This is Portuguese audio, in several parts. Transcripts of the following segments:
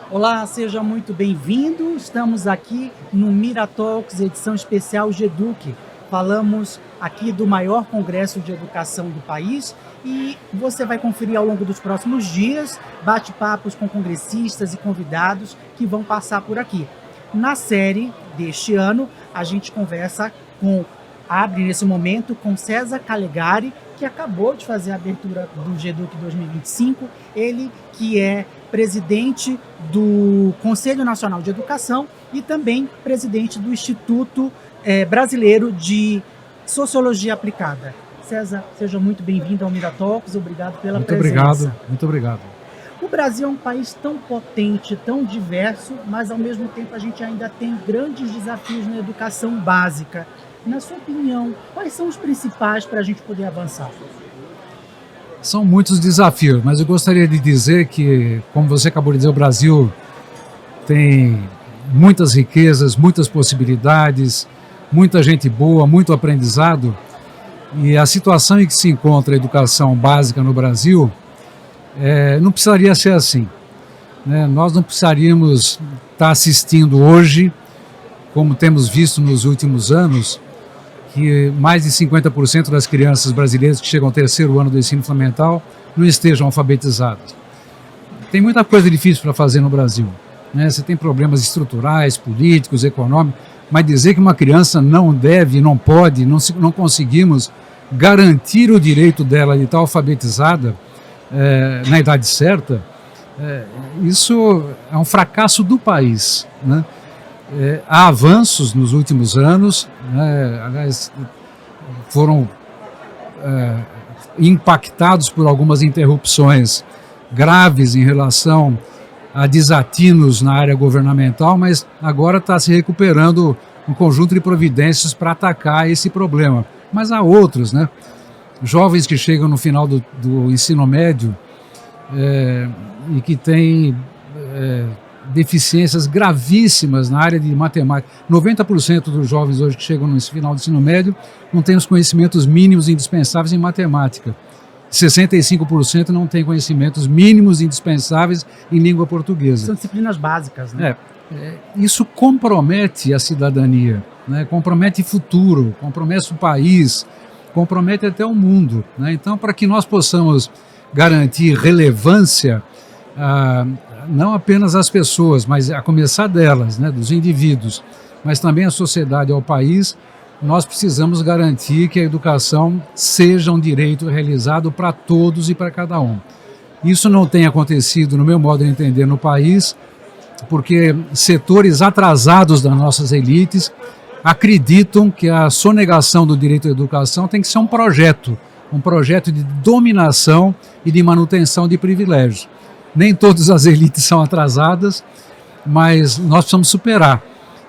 Olá, seja muito bem-vindo. Estamos aqui no Mira Talks, edição especial GEDUC. Falamos aqui do maior congresso de educação do país e você vai conferir ao longo dos próximos dias bate-papos com congressistas e convidados que vão passar por aqui. Na série deste ano, a gente abre nesse momento com César Calegari, que acabou de fazer a abertura do GEDUC 2025, ele que é presidente do Conselho Nacional de Educação e também presidente do Instituto Brasileiro de Sociologia Aplicada. César, seja muito bem-vindo ao Mira Talks, obrigado pela presença. Muito obrigado. O Brasil é um país tão potente, tão diverso, mas ao mesmo tempo a gente ainda tem grandes desafios na educação básica. Na sua opinião, quais são os principais para a gente poder avançar? São muitos desafios, mas eu gostaria de dizer que, como você acabou de dizer, o Brasil tem muitas riquezas, muitas possibilidades, muita gente boa, muito aprendizado, e a situação em que se encontra a educação básica no Brasil não precisaria ser assim, né? Nós não precisaríamos estar assistindo hoje, como temos visto nos últimos anos, que mais de 50% das crianças brasileiras que chegam ao terceiro ano do ensino fundamental não estejam alfabetizadas. Tem muita coisa difícil para fazer no Brasil, né? Você tem problemas estruturais, políticos, econômicos, mas dizer que uma criança não deve, não pode, não conseguimos garantir o direito dela de estar alfabetizada na idade certa, isso é um fracasso do país, né? Há avanços nos últimos anos, né? Aliás, foram impactados por algumas interrupções graves em relação a desatinos na área governamental, mas agora está se recuperando um conjunto de providências para atacar esse problema. Mas há outros, né? Jovens que chegam no final do ensino médio e que têm deficiências gravíssimas na área de matemática. 90% dos jovens hoje que chegam no final do ensino médio não têm os conhecimentos mínimos indispensáveis em matemática. 65% não têm conhecimentos mínimos indispensáveis em língua portuguesa. São disciplinas básicas, né? Isso compromete a cidadania, né? Compromete o futuro, compromete o país, compromete até o mundo, né? Então, para que nós possamos garantir relevância não apenas às pessoas, mas a começar delas, né, dos indivíduos, mas também à sociedade e ao país, nós precisamos garantir que a educação seja um direito realizado para todos e para cada um. Isso não tem acontecido, no meu modo de entender, no país, porque setores atrasados das nossas elites acreditam que a sonegação do direito à educação tem que ser um projeto de dominação e de manutenção de privilégios. Nem todas as elites são atrasadas, mas nós precisamos superar.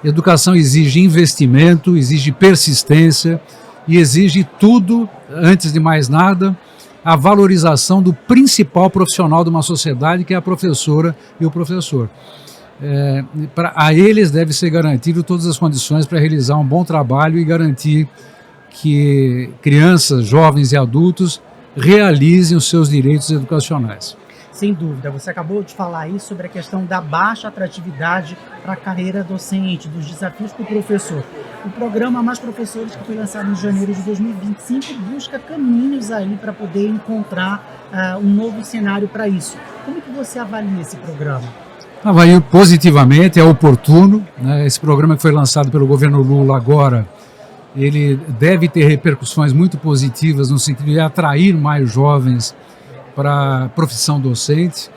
Educação exige investimento, exige persistência e exige tudo, antes de mais nada, a valorização do principal profissional de uma sociedade, que é a professora e o professor. A eles deve ser garantido todas as condições para realizar um bom trabalho e garantir que crianças, jovens e adultos realizem os seus direitos educacionais. Sem dúvida, você acabou de falar aí sobre a questão da baixa atratividade para a carreira docente, dos desafios para o professor. O programa Mais Professores, que foi lançado em janeiro de 2025, busca caminhos aí para poder encontrar um novo cenário para isso. Como que você avalia esse programa? Avalio positivamente, é oportuno, né? Esse programa que foi lançado pelo governo Lula agora, ele deve ter repercussões muito positivas no sentido de atrair mais jovens para a profissão docente.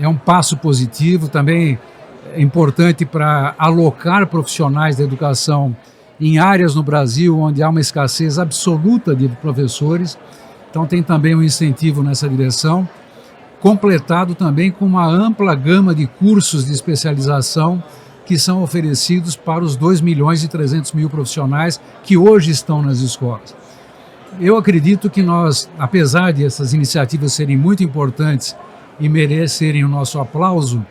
É um passo positivo, também é importante para alocar profissionais da educação em áreas no Brasil onde há uma escassez absoluta de professores, então tem também um incentivo nessa direção, completado também com uma ampla gama de cursos de especialização que são oferecidos para os 2.300.000 profissionais que hoje estão nas escolas. Eu acredito que nós, apesar de essas iniciativas serem muito importantes e merecerem o nosso aplauso,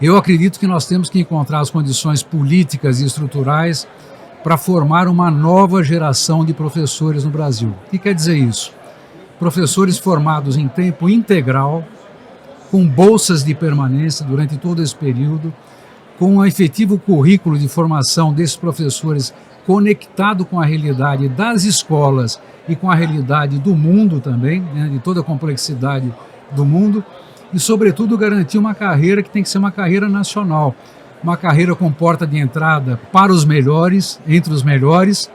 eu acredito que nós temos que encontrar as condições políticas e estruturais para formar uma nova geração de professores no Brasil. O que quer dizer isso? Professores formados em tempo integral, com bolsas de permanência durante todo esse período, com um efetivo currículo de formação desses professores conectado com a realidade das escolas e com a realidade do mundo também, né, de toda a complexidade do mundo, e, sobretudo, garantir uma carreira que tem que ser uma carreira nacional, uma carreira com porta de entrada para os melhores, entre os melhores,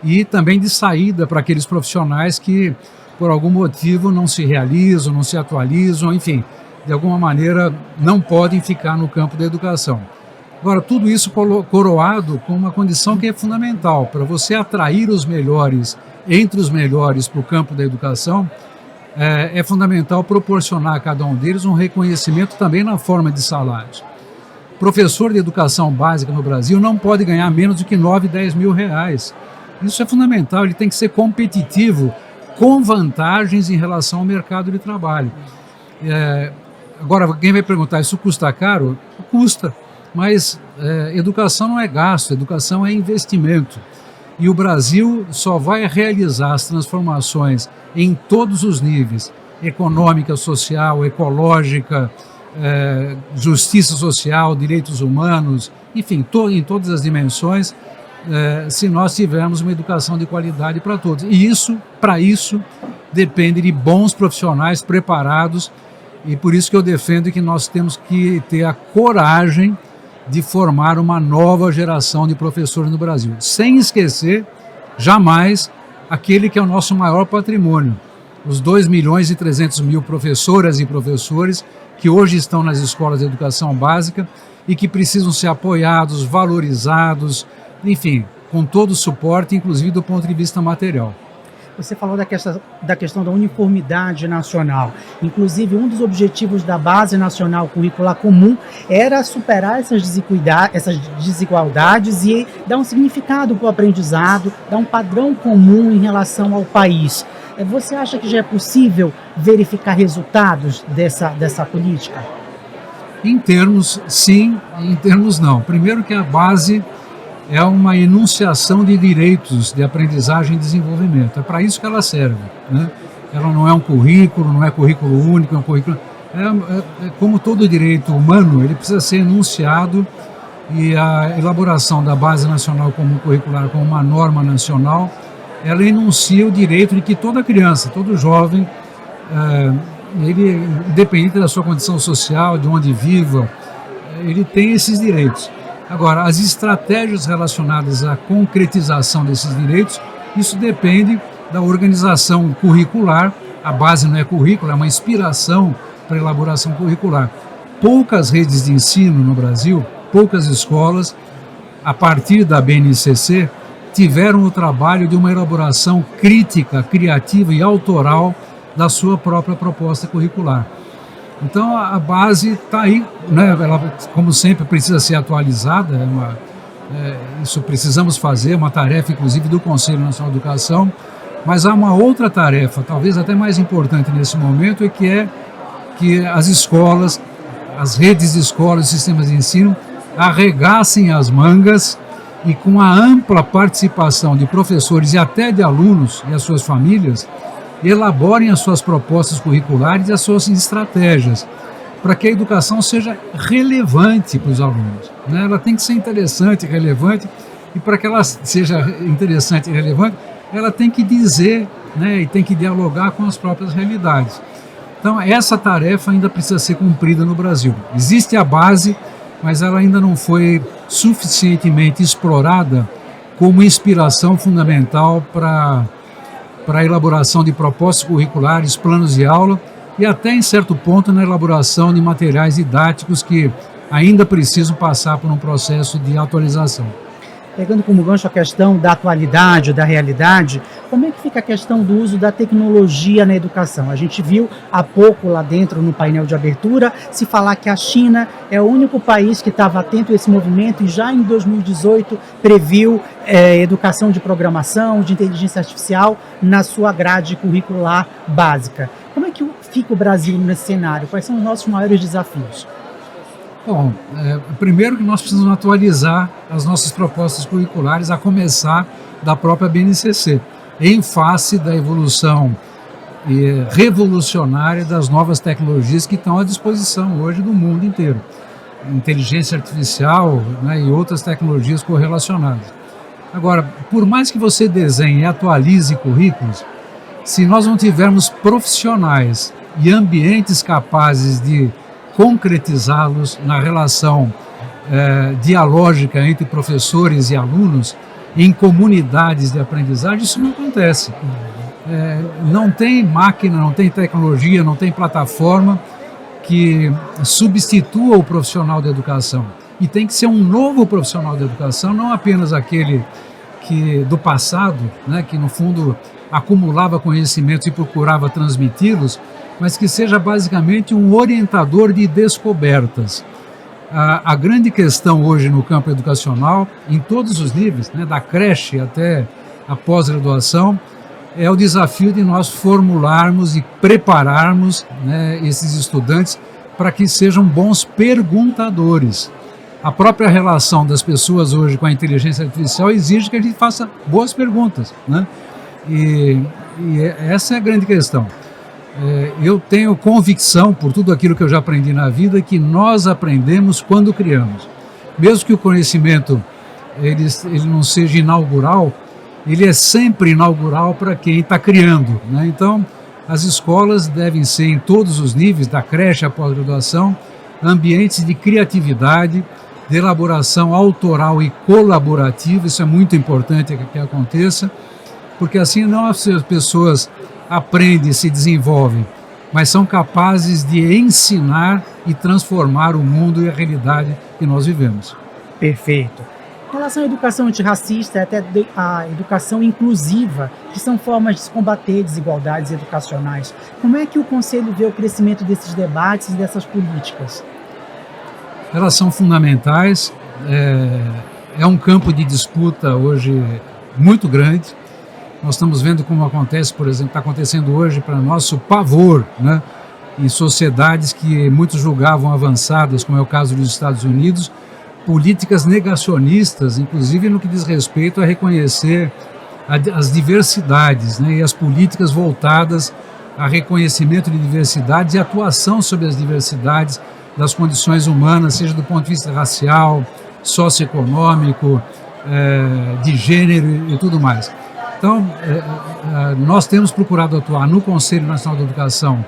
e também de saída para aqueles profissionais que, por algum motivo, não se realizam, não se atualizam, enfim, de alguma maneira não podem ficar no campo da educação. Agora, tudo isso coroado com uma condição que é fundamental. Para você atrair os melhores, entre os melhores, para o campo da educação, é fundamental proporcionar a cada um deles um reconhecimento também na forma de salários. Professor de educação básica no Brasil não pode ganhar menos do que 9, 10 mil reais. Isso é fundamental, ele tem que ser competitivo, com vantagens em relação ao mercado de trabalho. Agora, quem vai perguntar, isso custa caro? Custa. Mas educação não é gasto, educação é investimento. E o Brasil só vai realizar as transformações em todos os níveis, econômica, social, ecológica, justiça social, direitos humanos, enfim, em todas as dimensões, se nós tivermos uma educação de qualidade para todos. E para isso, depende de bons profissionais preparados, e por isso que eu defendo que nós temos que ter a coragem de formar uma nova geração de professores no Brasil, sem esquecer, jamais, aquele que é o nosso maior patrimônio, os 2.300.000 professoras e professores que hoje estão nas escolas de educação básica e que precisam ser apoiados, valorizados, enfim, com todo o suporte, inclusive do ponto de vista material. Você falou da questão da uniformidade nacional. Inclusive, um dos objetivos da Base Nacional Curricular Comum era superar essas desigualdades e dar um significado para o aprendizado, dar um padrão comum em relação ao país. Você acha que já é possível verificar resultados dessa política? Em termos, sim, em termos, não. Primeiro que a base é uma enunciação de direitos de aprendizagem e desenvolvimento. É para isso que ela serve, né? Ela não é um currículo, não é currículo único, é um currículo... como todo direito humano, ele precisa ser enunciado, e a elaboração da Base Nacional Comum Curricular como uma norma nacional, ela enuncia o direito de que toda criança, todo jovem, ele, independente da sua condição social, de onde viva, ele tem esses direitos. Agora, as estratégias relacionadas à concretização desses direitos, isso depende da organização curricular. A base não é currículo, é uma inspiração para a elaboração curricular. Poucas redes de ensino no Brasil, poucas escolas, a partir da BNCC, tiveram o trabalho de uma elaboração crítica, criativa e autoral da sua própria proposta curricular. Então, a base está aí, né? Ela, como sempre, precisa ser atualizada, isso precisamos fazer, uma tarefa, inclusive, do Conselho Nacional de Educação, mas há uma outra tarefa, talvez até mais importante nesse momento, que é que as escolas, as redes de escolas, os sistemas de ensino, arregassem as mangas e, com a ampla participação de professores e até de alunos e as suas famílias, elaborem as suas propostas curriculares e as suas estratégias, para que a educação seja relevante para os alunos, né? Ela tem que ser interessante e relevante, e para que ela seja interessante e relevante, ela tem que dizer, né, e tem que dialogar com as próprias realidades. Então, essa tarefa ainda precisa ser cumprida no Brasil. Existe a base, mas ela ainda não foi suficientemente explorada como inspiração fundamental para a elaboração de propostas curriculares, planos de aula e até, em certo ponto, na elaboração de materiais didáticos que ainda precisam passar por um processo de atualização. Pegando como gancho a questão da atualidade, da realidade, como é que fica a questão do uso da tecnologia na educação? A gente viu há pouco lá dentro no painel de abertura se falar que a China é o único país que estava atento a esse movimento e já em 2018 previu educação de programação, de inteligência artificial na sua grade curricular básica. Como é que fica o Brasil nesse cenário? Quais são os nossos maiores desafios? Bom, primeiro que nós precisamos atualizar as nossas propostas curriculares, a começar da própria BNCC, em face da evolução revolucionária das novas tecnologias que estão à disposição hoje do mundo inteiro. Inteligência artificial, né, e outras tecnologias correlacionadas. Agora, por mais que você desenhe e atualize currículos, se nós não tivermos profissionais e ambientes capazes de concretizá-los na relação dialógica entre professores e alunos, em comunidades de aprendizagem, isso não acontece. Não tem máquina, não tem tecnologia, não tem plataforma que substitua o profissional da educação. E tem que ser um novo profissional da educação, não apenas aquele que do passado, né, que no fundo acumulava conhecimentos e procurava transmiti-los, mas que seja basicamente um orientador de descobertas. A grande questão hoje no campo educacional, em todos os níveis, né, da creche até a pós-graduação, é o desafio de nós formularmos e prepararmos, né, esses estudantes para que sejam bons perguntadores. A própria relação das pessoas hoje com a inteligência artificial exige que a gente faça boas perguntas, né? E essa é a grande questão. Eu tenho convicção, por tudo aquilo que eu já aprendi na vida, que nós aprendemos quando criamos. Mesmo que o conhecimento ele não seja inaugural, ele é sempre inaugural para quem está criando, né? Então, as escolas devem ser, em todos os níveis, da creche à pós-graduação, ambientes de criatividade, de elaboração autoral e colaborativa. Isso é muito importante que aconteça, porque assim não as pessoas aprendem e se desenvolvem, mas são capazes de ensinar e transformar o mundo e a realidade que nós vivemos. Perfeito. Em relação à educação antirracista e até a educação inclusiva, que são formas de combater desigualdades educacionais, como é que o Conselho vê o crescimento desses debates e dessas políticas? Elas são fundamentais, é um campo de disputa hoje muito grande. Nós estamos vendo como acontece, por exemplo, está acontecendo hoje para nosso pavor, né, em sociedades que muitos julgavam avançadas, como é o caso dos Estados Unidos, políticas negacionistas, inclusive no que diz respeito a reconhecer as diversidades, né, e as políticas voltadas a reconhecimento de diversidades e atuação sobre as diversidades das condições humanas, seja do ponto de vista racial, socioeconômico, de gênero e tudo mais. Então, nós temos procurado atuar no Conselho Nacional de Educação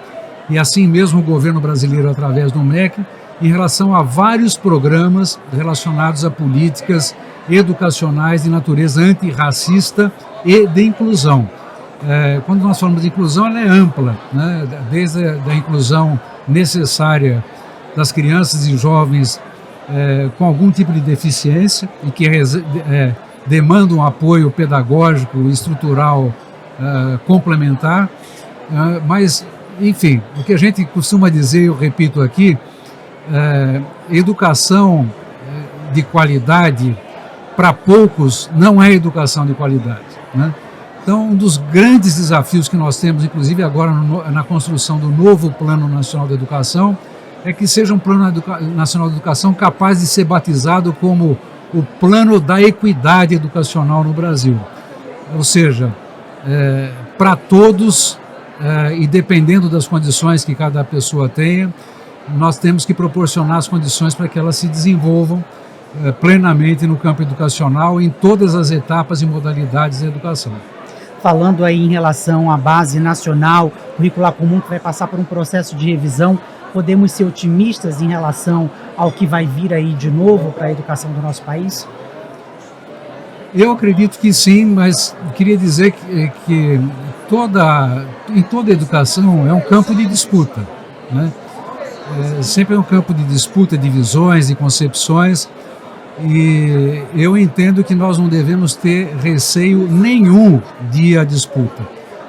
e assim mesmo o governo brasileiro através do MEC, em relação a vários programas relacionados a políticas educacionais de natureza antirracista e de inclusão. Quando nós falamos de inclusão, ela é ampla, né? Desde a inclusão necessária das crianças e jovens com algum tipo de deficiência e que demandam um apoio pedagógico e estrutural complementar, mas, enfim, o que a gente costuma dizer, eu repito aqui, educação de qualidade, para poucos, não é educação de qualidade, né? Então, um dos grandes desafios que nós temos, inclusive agora na construção do novo Plano Nacional de Educação, é que seja um Plano Nacional de Educação capaz de ser batizado como o plano da equidade educacional no Brasil. Ou seja, para todos, e dependendo das condições que cada pessoa tenha, nós temos que proporcionar as condições para que elas se desenvolvam plenamente no campo educacional, em todas as etapas e modalidades da educação. Falando aí em relação à base nacional, curricular comum que vai passar por um processo de revisão, podemos ser otimistas em relação ao que vai vir aí de novo para a educação do nosso país? Eu acredito que sim, mas queria dizer que em toda educação é um campo de disputa, né? Sempre é um campo de disputa, de visões, de concepções, e eu entendo que nós não devemos ter receio nenhum de ir à disputa.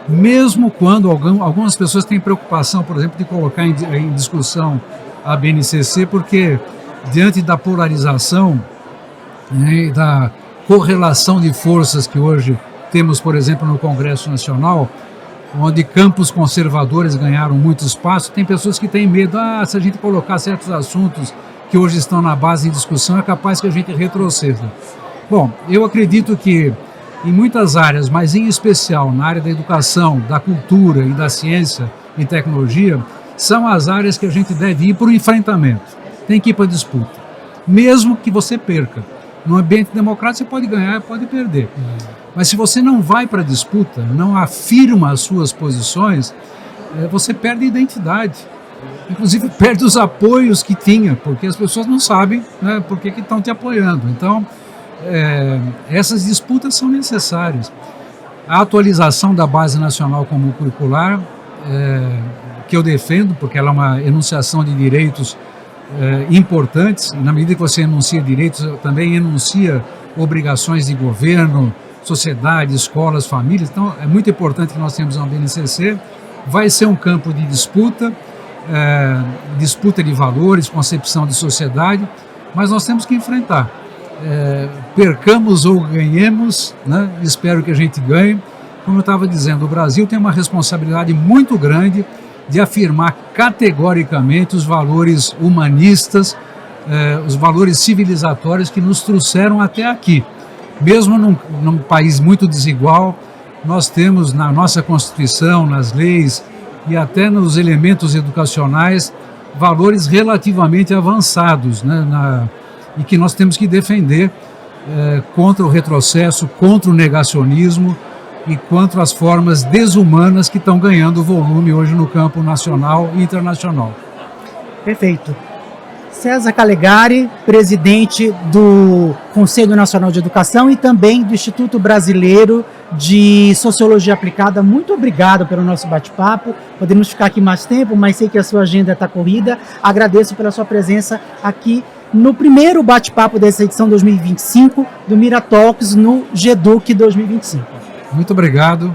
Mesmo quando algumas pessoas têm preocupação, por exemplo, de colocar em discussão a BNCC, porque diante da polarização, né, e da correlação de forças que hoje temos, por exemplo, no Congresso Nacional, onde campos conservadores ganharam muito espaço, tem pessoas que têm medo, se a gente colocar certos assuntos que hoje estão na base de discussão, é capaz que a gente retroceda. Bom, eu acredito que em muitas áreas, mas em especial na área da educação, da cultura e da ciência e tecnologia, são as áreas que a gente deve ir para o enfrentamento. Tem que ir para a disputa, mesmo que você perca. No ambiente democrático você pode ganhar, pode perder. Mas se você não vai para a disputa, não afirma as suas posições, você perde a identidade. Inclusive perde os apoios que tinha, porque as pessoas não sabem, né, por que estão te apoiando. Então, essas disputas são necessárias. A atualização da Base Nacional Comum Curricular, que eu defendo, porque ela é uma enunciação de direitos importantes, e na medida que você enuncia direitos, também enuncia obrigações de governo, sociedade, escolas, famílias. Então, é muito importante que nós tenhamos uma BNCC. Vai ser um campo de disputa, disputa de valores, concepção de sociedade, mas nós temos que enfrentar. Percamos ou ganhemos, né? Espero que a gente ganhe. Como eu estava dizendo, o Brasil tem uma responsabilidade muito grande de afirmar categoricamente os valores humanistas, os valores civilizatórios que nos trouxeram até aqui. Mesmo num país muito desigual, nós temos na nossa Constituição, nas leis e até nos elementos educacionais, valores relativamente avançados, né, e que nós temos que defender contra o retrocesso, contra o negacionismo e contra as formas desumanas que estão ganhando volume hoje no campo nacional e internacional. Perfeito. César Calegari, presidente do Conselho Nacional de Educação e também do Instituto Brasileiro de Sociologia Aplicada, muito obrigado pelo nosso bate-papo. Podemos ficar aqui mais tempo, mas sei que a sua agenda está corrida. Agradeço pela sua presença aqui no primeiro bate-papo dessa edição 2025 do Miratalks no GEDUC 2025. Muito obrigado.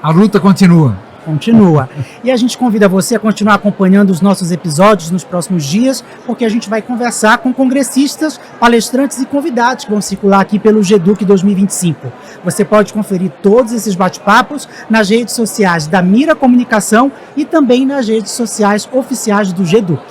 A luta continua. Continua. E a gente convida você a continuar acompanhando os nossos episódios nos próximos dias, porque a gente vai conversar com congressistas, palestrantes e convidados que vão circular aqui pelo GEDUC 2025. Você pode conferir todos esses bate-papos nas redes sociais da Mira Comunicação e também nas redes sociais oficiais do GEDUC.